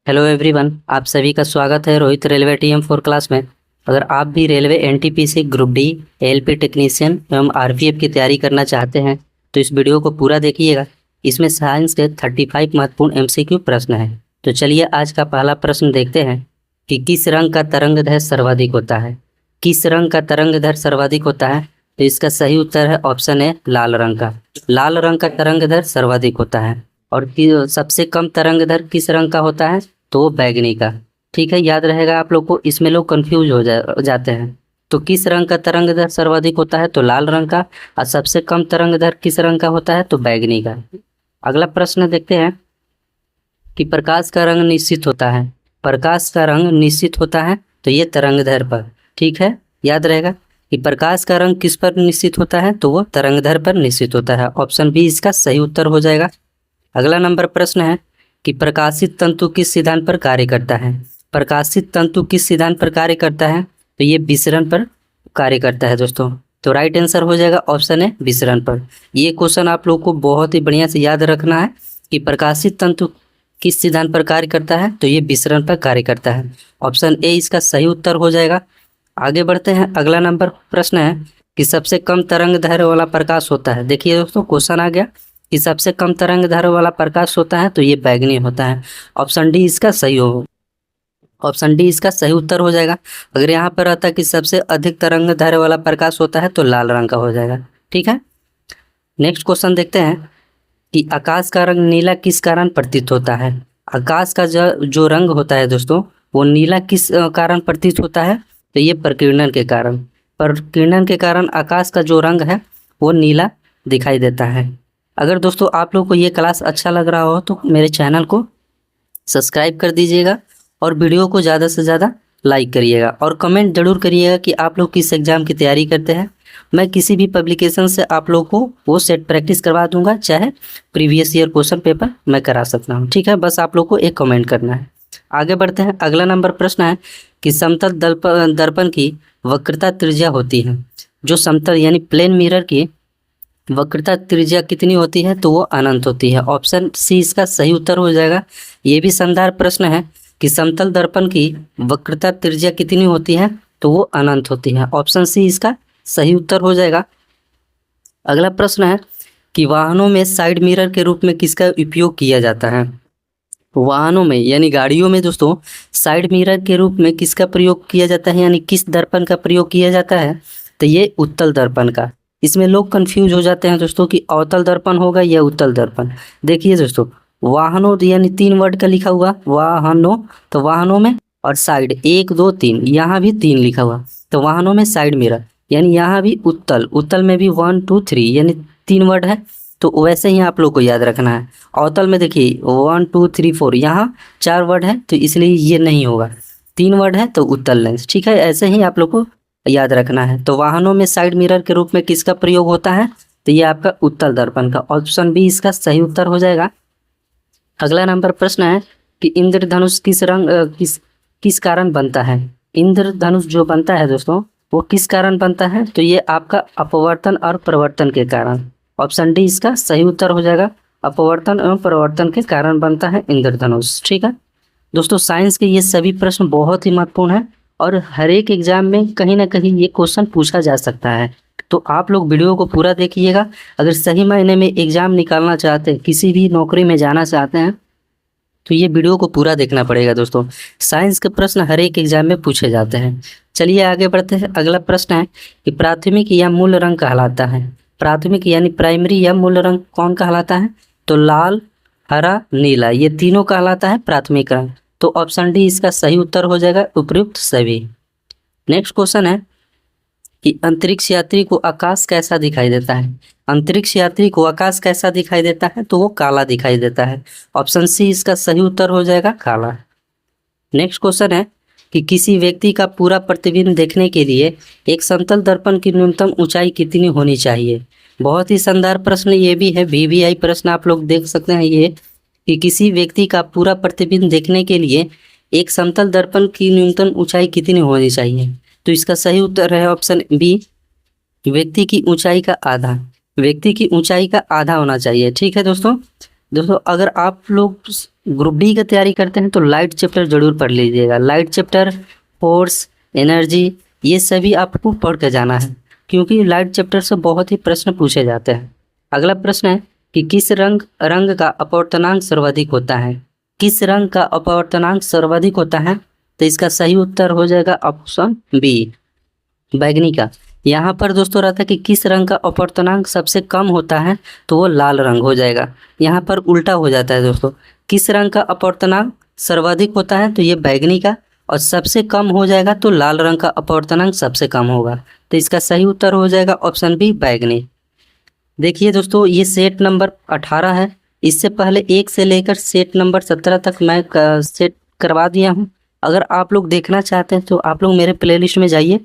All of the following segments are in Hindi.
हेलो एवरीवन, आप सभी का स्वागत है रोहित रेलवे TM4 क्लास में। अगर आप भी railway NTPC group D ALP technician एवं RPF की तैयारी करना चाहते हैं तो इस वीडियो को पूरा देखिएगा। इसमें साइंस के 35 महत्वपूर्ण MCQ प्रश्न हैं। तो चलिए आज का पहला प्रश्न देखते हैं कि किस रंग का तरंगदैर्घ्य सर्वाधिक होता है। किस रंग का तरंगदैर्घ्य सर्वाधिक होता है? तो इसका सही उत्तर है ऑप्शन ए, लाल रंग का। लाल रंग का तरंगदैर्घ्य सर्वाधिक होता है। और सबसे कम तरंगदैर्घ्य किस रंग का होता है? तो वो बैगनी का। ठीक है, याद रहेगा आप लोग को। इसमें लोग कंफ्यूज हो जाते हैं। तो किस रंग का तरंगदैर्घ्य सर्वाधिक होता है? तो लाल रंग का। और सबसे कम तरंगदैर्घ्य किस रंग का होता है? तो बैगनी का। अगला प्रश्न देखते हैं कि प्रकाश का रंग निश्चित होता है। प्रकाश का रंग निश्चित होता है तो ये तरंगदैर्घ्य पर। ठीक है, याद रहेगा कि प्रकाश का रंग किस पर निश्चित होता है? तो वो तरंगदैर्घ्य पर निश्चित होता है। ऑप्शन बी इसका सही उत्तर हो जाएगा। अगला नंबर प्रश्न है कि प्रकाशित तंतु किस सिद्धांत पर कार्य करता है। प्रकाशित तंतु किस सिद्धांत पर कार्य करता है? तो ये विसरण पर कार्य करता है दोस्तों। तो राइट आंसर हो जाएगा ऑप्शन है विसरण पर। ये क्वेश्चन आप लोग को बहुत ही बढ़िया से याद रखना है कि प्रकाशित तंतु किस सिद्धांत पर कार्य करता है? तो ये विसरण पर कार्य करता है। ऑप्शन ए इसका सही उत्तर हो जाएगा। आगे बढ़ते हैं। अगला नंबर प्रश्न है कि सबसे कम तरंगदैर्घ्य वाला प्रकाश होता है। देखिए दोस्तों, क्वेश्चन आ गया कि सबसे कम तरंगदैर्घ्य वाला प्रकाश होता है तो ये बैगनी होता है। ऑप्शन डी इसका सही उत्तर हो जाएगा। अगर यहाँ पर रहता कि सबसे अधिक तरंगदैर्घ्य वाला प्रकाश होता है तो लाल रंग का हो जाएगा। ठीक है, नेक्स्ट क्वेश्चन देखते हैं कि आकाश का रंग नीला किस कारण प्रतीत होता है। आकाश का जो रंग होता है दोस्तों, वो नीला किस कारण प्रतीत होता है? तो ये प्रकीर्णन के कारण। प्रकीर्णन के कारण आकाश का जो रंग है वो नीला दिखाई देता है। अगर दोस्तों आप लोग को ये क्लास अच्छा लग रहा हो तो मेरे चैनल को सब्सक्राइब कर दीजिएगा और वीडियो को ज़्यादा से ज़्यादा लाइक करिएगा और कमेंट जरूर करिएगा कि आप लोग किस एग्ज़ाम की तैयारी करते हैं। मैं किसी भी पब्लिकेशन से आप लोग को वो सेट प्रैक्टिस करवा दूंगा, चाहे प्रीवियस ईयर क्वेश्चन पेपर मैं करा सकता हूँ। ठीक है, बस आप लोग को एक कमेंट करना है। आगे बढ़ते हैं। अगला नंबर प्रश्न है कि समतल दर्पण की वक्रता त्रिज्या होती है। जो समतल यानी प्लेन मिरर की वक्रता त्रिज्या कितनी होती है? तो वो अनंत होती है। ऑप्शन सी इसका सही उत्तर हो जाएगा। ये भी संधार प्रश्न है कि समतल दर्पण की वक्रता त्रिज्या कितनी होती है? तो वो अनंत होती है। ऑप्शन सी इसका सही उत्तर हो जाएगा। अगला प्रश्न है कि वाहनों में साइड मिरर के रूप में किसका उपयोग किया जाता है। वाहनों में यानी गाड़ियों में दोस्तों साइड मिरर के रूप में किसका प्रयोग किया जाता है, यानी किस दर्पण का प्रयोग किया जाता है? तो ये उत्तल दर्पण का। इसमें लोग कंफ्यूज हो जाते हैं दोस्तों कि अवतल दर्पण होगा या उत्तल दर्पण। देखिए दोस्तों, वाहनों यानी 3 वर्ड का लिखा हुआ वाहनों, तो वाहनों में और साइड 1 2 3, यहाँ भी 3 लिखा हुआ तो वाहनों में साइड मिरर यानी यहाँ भी उत्तल में भी 1 2 3 यानी 3 वर्ड है। तो वैसे ही आप लोग को याद रखना है। अवतल में देखिए 1 2 3 4, यहाँ 4 वर्ड है तो इसलिए ये नहीं होगा। 3 वर्ड है तो उत्तल लेंस। ठीक है, ऐसे ही आप लोग को याद रखना है। तो वाहनों में साइड मिरर के रूप में किसका प्रयोग होता है? तो ये आपका उत्तल दर्पण का। ऑप्शन बी इसका सही उत्तर हो जाएगा। अगला नंबर प्रश्न है कि इंद्रधनुष किस कारण बनता है। इंद्रधनुष जो बनता है दोस्तों वो किस कारण बनता है? तो ये आपका अपवर्तन और प्रवर्तन के कारण। ऑप्शन डी इसका सही उत्तर हो जाएगा। अपवर्तन एवं प्रवर्तन के कारण बनता है इंद्रधनुष। ठीक है दोस्तों, साइंस के ये सभी प्रश्न बहुत ही महत्वपूर्ण है और हर एक एग्जाम में कहीं ना कहीं ये क्वेश्चन पूछा जा सकता है। तो आप लोग वीडियो को पूरा देखिएगा। अगर सही मायने में एग्जाम निकालना चाहते हैं, किसी भी नौकरी में जाना चाहते हैं, तो ये वीडियो को पूरा देखना पड़ेगा दोस्तों। साइंस के प्रश्न हर एक एग्जाम में पूछे जाते हैं। चलिए आगे बढ़ते हैं। अगला प्रश्न है कि प्राथमिक या मूल रंग कहलाता है। प्राथमिक यानी प्राइमरी या मूल रंग कौन कहलाता है? तो लाल, हरा, नीला, ये तीनों कहलाता है प्राथमिक रंग। तो ऑप्शन डी इसका सही उत्तर हो जाएगा, उपयुक्त सभी। नेक्स्ट क्वेश्चन है कि अंतरिक्ष यात्री को आकाश कैसा दिखाई देता है। अंतरिक्ष यात्री को आकाश कैसा दिखाई देता है? तो वो काला दिखाई देता है। ऑप्शन सी इसका सही उत्तर हो जाएगा, काला। नेक्स्ट क्वेश्चन है कि किसी व्यक्ति का पूरा प्रतिबिंब देखने के लिए एक समतल दर्पण की न्यूनतम ऊंचाई कितनी होनी चाहिए। बहुत ही शानदार प्रश्न ये भी है, VVI प्रश्न आप लोग देख सकते हैं। ये कि किसी व्यक्ति का पूरा प्रतिबिंब देखने के लिए एक समतल दर्पण की न्यूनतम ऊंचाई कितनी होनी चाहिए। तो इसका सही उत्तर है ऑप्शन बी, व्यक्ति की ऊंचाई का आधा। व्यक्ति की ऊंचाई का आधा होना चाहिए। ठीक है दोस्तों, अगर आप लोग ग्रुप डी की तैयारी करते हैं तो लाइट चैप्टर जरूर पढ़ लीजिएगा। लाइट चैप्टर, फोर्स, एनर्जी, ये सभी आपको पढ़ के जाना है, क्योंकि लाइट चैप्टर से बहुत ही प्रश्न पूछे जाते हैं। अगला प्रश्न है कि किस रंग का अपवर्तनांक सर्वाधिक होता है? किस रंग का अपवर्तनांक सर्वाधिक होता है? तो इसका सही उत्तर हो जाएगा ऑप्शन बी, बैगनी का। यहाँ पर दोस्तों रहता है कि किस रंग का अपवर्तनांक सबसे कम होता है, तो वो लाल रंग हो जाएगा। यहाँ पर उल्टा हो जाता है दोस्तों, किस रंग का अपवर्तनांक सर्वाधिक होता है तो ये बैगनी का, और सबसे कम हो जाएगा तो लाल रंग का अपवर्तनांक सबसे कम होगा। तो इसका सही उत्तर हो जाएगा ऑप्शन बी, बैगनी। देखिए दोस्तों, ये सेट नंबर 18 है। इससे पहले 1 से लेकर सेट नंबर 17 तक मैं सेट करवा दिया हूँ। अगर आप लोग देखना चाहते हैं तो आप लोग मेरे प्लेलिस्ट में जाइए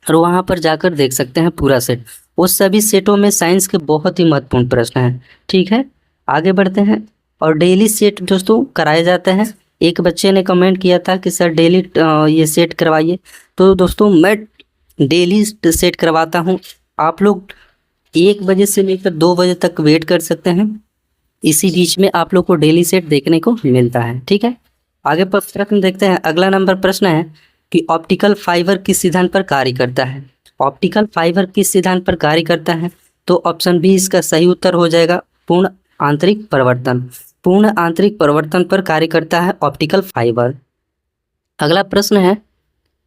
और वहाँ पर जाकर देख सकते हैं पूरा सेट। उस सभी सेटों में साइंस के बहुत ही महत्वपूर्ण प्रश्न हैं। ठीक है, आगे बढ़ते हैं। और डेली सेट दोस्तों कराए जाते हैं। एक बच्चे ने कमेंट किया था कि सर डेली ये सेट करवाइए, तो दोस्तों मैं डेली सेट करवाता हूँ। आप लोग 1 बजे से लेकर 2 बजे तक वेट कर सकते हैं, इसी बीच में आप लोग को डेली सेट देखने को मिलता है। ठीक है, आगे पर प्रश्न देखते हैं। अगला नंबर प्रश्न है कि ऑप्टिकल फाइबर किस सिद्धांत पर कार्य करता है? ऑप्टिकल फाइबर किस सिद्धांत पर कार्य करता है? तो ऑप्शन बी इसका सही उत्तर हो जाएगा, पूर्ण आंतरिक परिवर्तन। पूर्ण आंतरिक परिवर्तन पर कार्य करता है ऑप्टिकल फाइबर। अगला प्रश्न है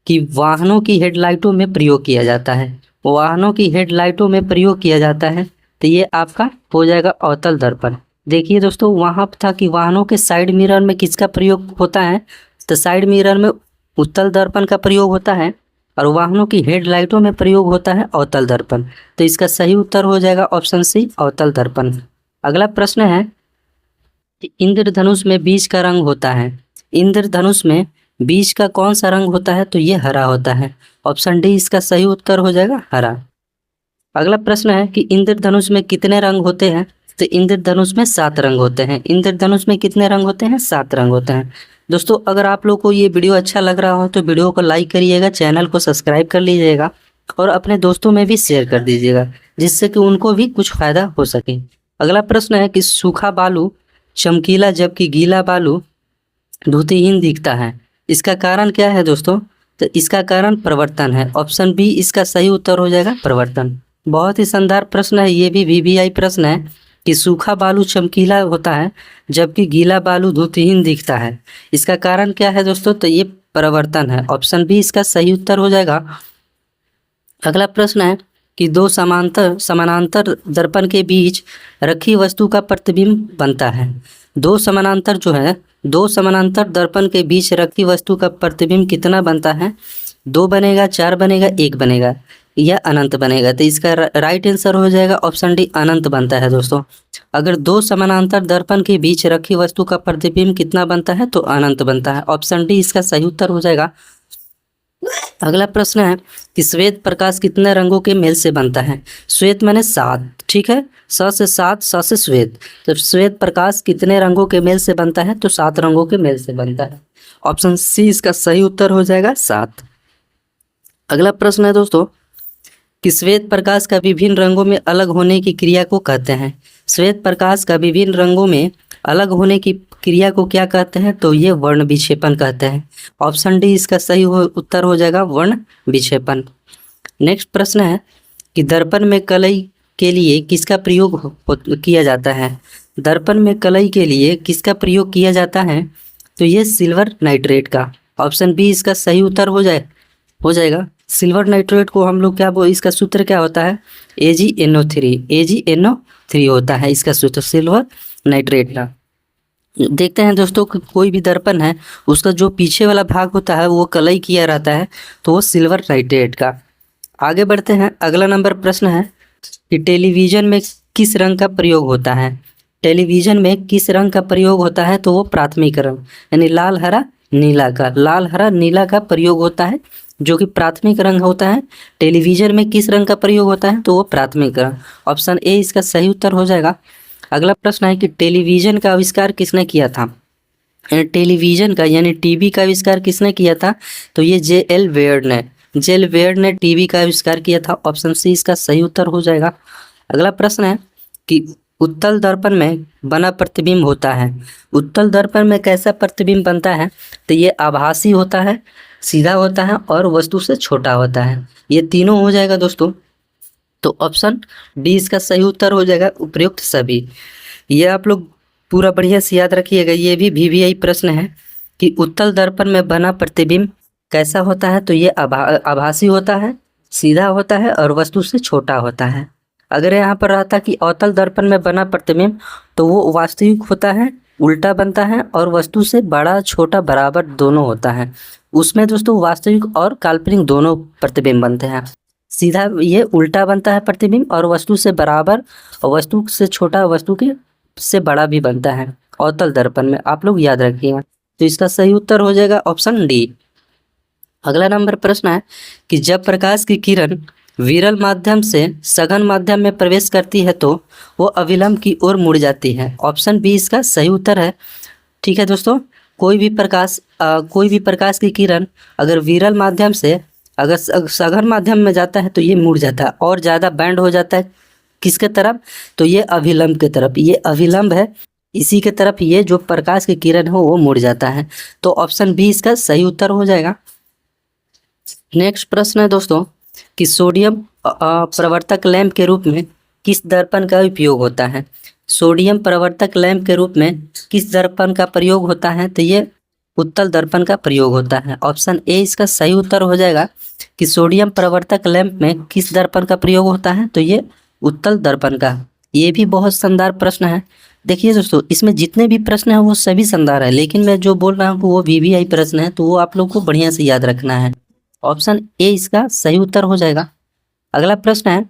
कि वाहनों की हेडलाइटों में प्रयोग किया जाता है। वाहनों की हेडलाइटों में प्रयोग किया जाता है, तो ये आपका हो जाएगा अवतल दर्पण। देखिए दोस्तों, वहाँ था कि वाहनों के साइड मिरर में किसका प्रयोग होता है? तो साइड मिरर में उत्तल दर्पण का प्रयोग होता है, और वाहनों की हेडलाइटों में प्रयोग होता है अवतल दर्पण। तो इसका सही उत्तर हो जाएगा ऑप्शन सी, अवतल दर्पण। अगला प्रश्न है कि इंद्रधनुष में बीज का रंग होता है। इंद्रधनुष में बीज का कौन सा रंग होता है? तो ये हरा होता है। ऑप्शन डी इसका सही उत्तर हो जाएगा, हरा। अगला प्रश्न है कि इंद्रधनुष में कितने रंग होते हैं? तो इंद्रधनुष में 7 रंग होते हैं। इंद्रधनुष में कितने रंग होते हैं? 7 रंग होते हैं। दोस्तों, अगर आप लोग को ये वीडियो अच्छा लग रहा हो तो वीडियो को लाइक करिएगा, चैनल को सब्सक्राइब कर लीजिएगा, और अपने दोस्तों में भी शेयर कर दीजिएगा, जिससे कि उनको भी कुछ फायदा हो सके। अगला प्रश्न है कि सूखा बालू चमकीला जबकि गीला बालू धुतिहीन दिखता है, इसका कारण क्या है दोस्तों? तो इसका कारण परिवर्तन है। ऑप्शन बी इसका सही उत्तर हो जाएगा, परिवर्तन। बहुत ही शानदार प्रश्न है, ये भी वीवीआई प्रश्न है कि सूखा बालू चमकीला होता है जबकि गीला बालू धुतिहीन दिखता है, इसका कारण क्या है दोस्तों? तो ये परिवर्तन है। ऑप्शन बी इसका सही उत्तर हो जाएगा। अगला प्रश्न है कि 2 समानांतर दर्पण के बीच रखी वस्तु का प्रतिबिंब बनता है। 2 समानांतर दर्पण के बीच रखी वस्तु का प्रतिबिंब कितना बनता है? 2 बनेगा, 4 बनेगा, 1 बनेगा, या अनंत बनेगा? तो इसका राइट आंसर हो जाएगा ऑप्शन डी, अनंत बनता है दोस्तों। अगर 2 समानांतर दर्पण के बीच रखी वस्तु का प्रतिबिंब कितना बनता है? तो अनंत बनता है। ऑप्शन डी इसका सही उत्तर हो जाएगा। अगला प्रश्न है कि श्वेत प्रकाश कितने रंगों के मेल से बनता है? श्वेत माने 7, ठीक है, स से 7, स से श्वेत। तो श्वेत प्रकाश कितने रंगों के मेल से बनता है? तो 7 रंगों के मेल से बनता है। ऑप्शन सी इसका सही उत्तर हो जाएगा, 7। अगला प्रश्न है दोस्तों कि श्वेत प्रकाश का विभिन्न रंगों में अलग होने की क्रिया को कहते हैं। श्वेत प्रकाश का विभिन्न रंगों में अलग होने की क्रिया को क्या कहते हैं? तो ये वर्ण विक्षेपण कहते हैं। ऑप्शन डी इसका सही उत्तर हो जाएगा, वर्ण विक्षेपण। नेक्स्ट प्रश्न है कि दर्पण में कलई के लिए किसका प्रयोग किया जाता है? दर्पण में कलई के लिए किसका प्रयोग किया जाता है? तो ये सिल्वर नाइट्रेट का। ऑप्शन बी इसका सही उत्तर हो जाएगा। सिल्वर नाइट्रेट को हम लोग इसका सूत्र क्या होता है? AgNO3 होता है इसका सूत्र सिल्वर नाइट्रेट का। देखते हैं दोस्तों कि कोई भी दर्पण है उसका जो पीछे वाला भाग होता है वो कलई किया रहता है, तो वो सिल्वर नाइट्रेट का। आगे बढ़ते हैं। अगला नंबर प्रश्न है कि टेलीविज़न में किस रंग का प्रयोग होता है? टेलीविज़न में किस रंग का प्रयोग होता है? तो वो प्राथमिक रंग यानी लाल हरा नीला का प्रयोग होता है, जो कि प्राथमिक रंग होता है। टेलीविज़न में किस रंग का प्रयोग होता है? तो वो प्राथमिक रंग। ऑप्शन ए इसका सही उत्तर हो जाएगा। अगला प्रश्न है कि टेलीविज़न का आविष्कार किसने किया था? टेलीविज़न का यानी टीवी का आविष्कार किसने किया था? तो ये J.L. वेयर्ड ने टीवी का आविष्कार किया था। ऑप्शन सी इसका सही उत्तर हो जाएगा। अगला प्रश्न है कि उत्तल दर्पण में बना प्रतिबिंब होता है। उत्तल दर्पण में कैसा प्रतिबिंब बनता है? तो ये आभासी होता है, सीधा होता है और वस्तु से छोटा होता है। ये तीनों हो जाएगा दोस्तों। तो ऑप्शन डी इसका सही उत्तर हो जाएगा, उपयुक्त सभी। ये आप लोग पूरा बढ़िया से याद रखिएगा। ये भी VVI प्रश्न है कि उत्तल दर्पण में बना प्रतिबिंब कैसा होता है? तो ये आभासी होता है, सीधा होता है और वस्तु से छोटा होता है। अगर यहाँ पर रहता कि अवतल दर्पण में बना प्रतिबिंब, तो वो वास्तविक होता है, उल्टा बनता है और वस्तु से बड़ा छोटा बराबर दोनों होता है। उसमें दोस्तों वास्तविक और काल्पनिक दोनों प्रतिबिंब बनते हैं। सीधा ये उल्टा बनता है प्रतिबिंब और वस्तु से बराबर और वस्तु से छोटा, वस्तु के से बड़ा भी बनता है अवतल दर्पण में। आप लोग याद रखिएगा। तो इसका सही उत्तर हो जाएगा ऑप्शन डी। अगला नंबर प्रश्न है कि जब प्रकाश की किरण विरल माध्यम से सघन माध्यम में प्रवेश करती है तो वो अविलंब की ओर मुड़ जाती है। ऑप्शन बी इसका सही उत्तर है। ठीक है दोस्तों, कोई भी प्रकाश की किरण अगर विरल माध्यम से अगर सघन माध्यम में जाता है तो ये मुड़ जाता है और ज़्यादा बैंड हो जाता है। किसके तरफ? तो ये अभिलंब के तरफ। ये अभिलंब है, इसी के तरफ ये जो प्रकाश की किरण हो वो मुड़ जाता है। तो ऑप्शन बी इसका सही उत्तर हो जाएगा। नेक्स्ट प्रश्न है दोस्तों कि सोडियम प्रवर्तक लैंप के रूप में किस दर्पण का उपयोग होता है? सोडियम प्रवर्तक लैंप के रूप में किस दर्पण का प्रयोग होता है? तो ये उत्तल दर्पण का प्रयोग होता है। ऑप्शन ए इसका सही उत्तर हो जाएगा कि सोडियम प्रवर्तक लैंप में किस दर्पण का प्रयोग होता है? तो ये उत्तल दर्पण का। ये भी बहुत शानदार प्रश्न है। देखिए दोस्तों, इसमें जितने भी प्रश्न हैं वो सभी शानदार है, लेकिन मैं जो बोल रहा हूँ वो VVI प्रश्न है, तो वो आप लोग को बढ़िया से याद रखना है। ऑप्शन ए इसका सही उत्तर हो जाएगा। अगला प्रश्न है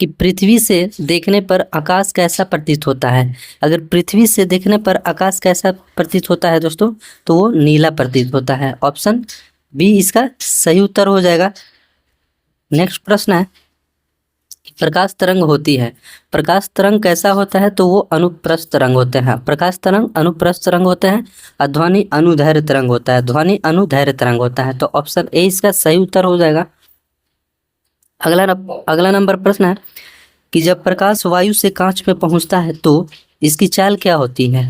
कि पृथ्वी से देखने पर आकाश कैसा प्रतीत होता है? अगर पृथ्वी से देखने पर आकाश कैसा प्रतीत होता है दोस्तों? तो वो नीला प्रतीत होता है। ऑप्शन बी इसका सही उत्तर हो जाएगा। नेक्स्ट प्रश्न है प्रकाश तरंग होती है, प्रकाश तरंग कैसा होता है? तो वो अनुप्रस्थ तरंग होते हैं। प्रकाश तरंग अनुप्रस्थ तरंग होते हैं और ध्वनि अनुदैर्घ्य तरंग होता है। ध्वनि अनुदैर्घ्य तरंग होता है। तो ऑप्शन ए इसका सही उत्तर हो जाएगा। अगला नंबर प्रश्न है कि जब प्रकाश वायु से कांच में पहुंचता है तो इसकी चाल क्या होती है?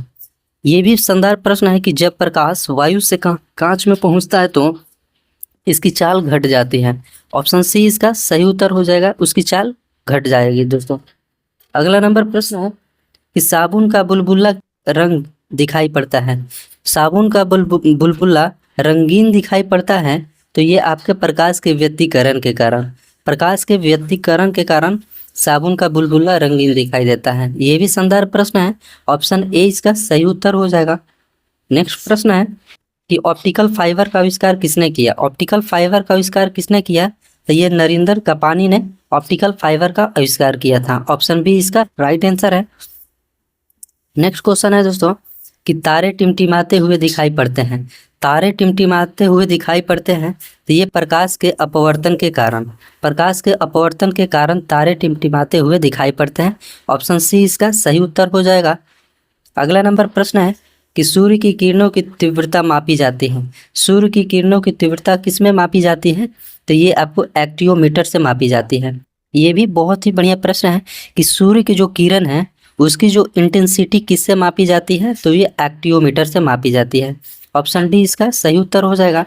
ये भी शानदार प्रश्न है कि जब प्रकाश वायु से कांच में पहुंचता है तो इसकी चाल घट जाती है। ऑप्शन सी इसका सही उत्तर हो जाएगा, उसकी चाल घट जाएगी दोस्तों। अगला नंबर प्रश्न है कि साबुन का बुलबुला रंग दिखाई पड़ता है। साबुन का बुलबुला रंगीन दिखाई पड़ता है तो ये आपके प्रकाश के व्यतिकरण के कारण, प्रकाश के व्यतिकरण के कारण साबुन का बुलबुला रंगीन दिखाई देता है। ये भी शानदार प्रश्न है। ऑप्शन ए इसका सही उत्तर हो जाएगा। नेक्स्ट प्रश्न है कि ऑप्टिकल फाइबर का आविष्कार किसने किया? ऑप्टिकल फाइबर का आविष्कार किसने किया? तो ये नरेंद्र कपानी ने ऑप्टिकल फाइबर का आविष्कार किया था। ऑप्शन बी इसका राइट आंसर है। नेक्स्ट क्वेश्चन है दोस्तों कि तारे टिमटिमाते हुए दिखाई पड़ते हैं। तारे टिमटिमाते हुए दिखाई पड़ते हैं तो ये प्रकाश के अपवर्तन के कारण, प्रकाश के अपवर्तन के कारण तारे टिमटिमाते हुए दिखाई पड़ते हैं। ऑप्शन सी इसका सही उत्तर हो जाएगा। अगला नंबर प्रश्न है कि सूर्य की किरणों की तीव्रता मापी जाती है। सूर्य की किरणों की तीव्रता किस में मापी जाती है? तो ये आपको एक्टियोमीटर से मापी जाती है। ये भी बहुत ही बढ़िया प्रश्न है कि सूर्य की जो किरण है उसकी जो इंटेंसिटी किससे मापी जाती है? तो ये एक्टियोमीटर से मापी जाती है। ऑप्शन डी इसका सही उत्तर हो जाएगा।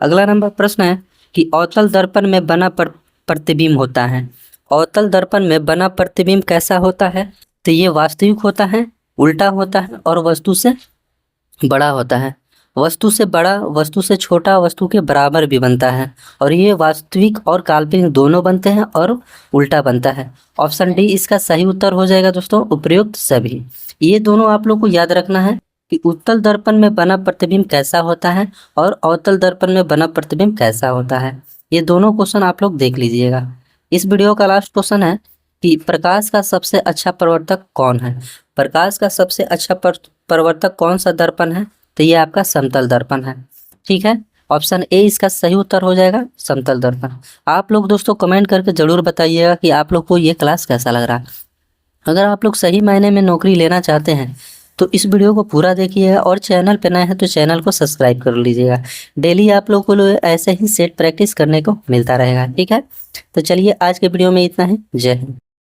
अगला नंबर प्रश्न है कि अवतल दर्पण में बना प्रतिबिंब होता है। अवतल दर्पण में बना प्रतिबिंब कैसा होता है? तो ये वास्तविक होता है, उल्टा होता है और वस्तु से बड़ा होता है। वस्तु से बड़ा, वस्तु से छोटा, वस्तु के बराबर भी बनता है और ये वास्तविक और काल्पनिक दोनों बनते हैं और उल्टा बनता है। ऑप्शन डी इसका सही उत्तर हो जाएगा दोस्तों, उपयुक्त सभी। ये दोनों आप लोग को याद रखना है कि उत्तल दर्पण में बना प्रतिबिंब कैसा होता है और अवतल दर्पण में बना प्रतिबिंब कैसा होता है। ये दोनों क्वेश्चन आप लोग देख लीजिएगा। इस वीडियो का लास्ट क्वेश्चन है कि प्रकाश का सबसे अच्छा प्रवर्तक कौन है? प्रकाश का सबसे अच्छा प्रवर्तक कौन सा दर्पण है? तो ये आपका समतल दर्पण है। ठीक है, ऑप्शन ए इसका सही उत्तर हो जाएगा, समतल दर्पण। आप लोग दोस्तों कमेंट करके ज़रूर बताइएगा कि आप लोग को ये क्लास कैसा लग रहा है। अगर आप लोग सही मायने में नौकरी लेना चाहते हैं तो इस वीडियो को पूरा देखिएगा और चैनल पे नए हैं तो चैनल को सब्सक्राइब कर लीजिएगा। डेली आप लोग को ऐसे ही सेट प्रैक्टिस करने को मिलता रहेगा। ठीक है, तो चलिए आज के वीडियो में इतना ही। जय हिंद।